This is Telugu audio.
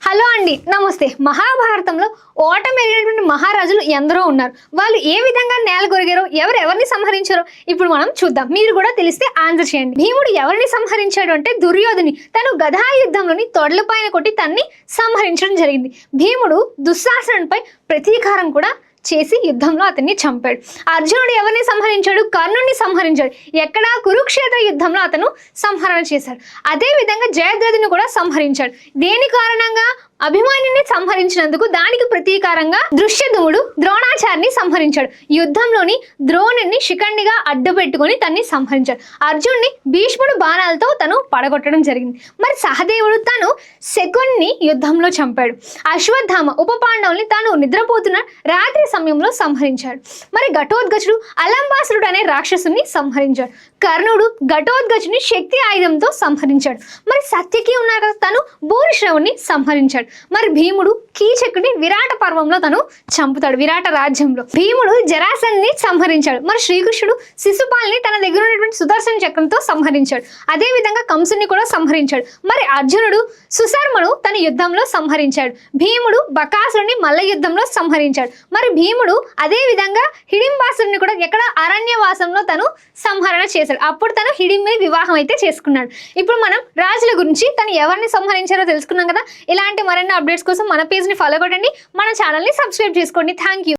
హలో అండి, నమస్తే. మహాభారతంలో ఓటమిరిగినటువంటి మహారాజులు ఎందరో ఉన్నారు. వాళ్ళు ఏ విధంగా నేల కొరిగారో, ఎవరిని సంహరించారో ఇప్పుడు మనం చూద్దాం. మీరు కూడా తెలిస్తే ఆన్సర్ చేయండి. భీముడు ఎవరిని సంహరించాడు అంటే దుర్యోధని. తను గదా యుద్ధంలోని తొడల పైన కొట్టి తన్ని సంహరించడం జరిగింది. భీముడు దుశ్శాసనుడిపై ప్రతీకారం కూడా చేసి యుద్ధంలో అతన్ని చంపాడు. అర్జునుడు ఎవరిని సంహరించాడు? కర్ణుడిని సంహరించాడు. ఎక్కడ? కురుక్షేత్ర యుద్ధంలో అతను సంహరణ చేశాడు. అదే విధంగా జయద్రథుని కూడా సంహరించాడు. దేని కారణంగా? అభిమానిని సంహరించినందుకు దానికి ప్రతీకారంగా దృశ్యధుముడు ద్రోణాచార్యని సంహరించాడు. యుద్ధంలోని ద్రోణుని శిఖండిగా అడ్డుపెట్టుకుని తన్ని సంహరించాడు. అర్జునుడిని భీష్ముడు బాణాలతో తను పడగొట్టడం జరిగింది. మరి సహదేవుడు తను శకుని యుద్ధంలో చంపాడు. అశ్వత్థామ ఉప పాండవుల్ని తాను నిద్రపోతున్న రాత్రి సమయంలో సంహరించాడు. మరి ఘటోద్గచుడు అలంబాసురుడు అనే రాక్షసుని సంహరించాడు. కర్ణుడు ఘటోద్గచుని శక్తి ఆయుధంతో సంహరించాడు. మరి సత్యకి ఉన్నారు కదా, తను భూరిశ్రవుని సంహరించాడు. మరి భీముడు కీచకుని విరాట పర్వంలో తను చంపుతాడు. విరాట రాజ్యంలో భీముడు జరాసంని సంహరించాడు. మరి శ్రీకృష్ణుడు శిశుపాల్ని తన దగ్గర ఉన్నటువంటి సుదర్శన చక్రంతో సంహరించాడు. అదే విధంగా కంసుని కూడా సంహరించాడు. మరి అర్జునుడు సుశర్మను తన యుద్ధంలో సంహరించాడు. భీముడు బకాసురుని మల్ల యుద్ధంలో సంహరించాడు. మరి భీముడు అదే విధంగా హిడింబాసురుని కూడా ఎక్కడ అరణ్యవాసంలో తను సంహరణ చేశాడు. అప్పుడు తను హిడింబిని వివాహం అయితే చేసుకున్నాడు. ఇప్పుడు మనం రాజుల గురించి తను ఎవరిని సంహరించారో తెలుసుకున్నాం కదా. ఇలాంటి మరిన్ని అప్డేట్స్ కోసం మన పేజ్ని ఫాలో కొట్టండి, మన ఛానల్ని సబ్స్క్రైబ్ చేసుకోండి. Thank you.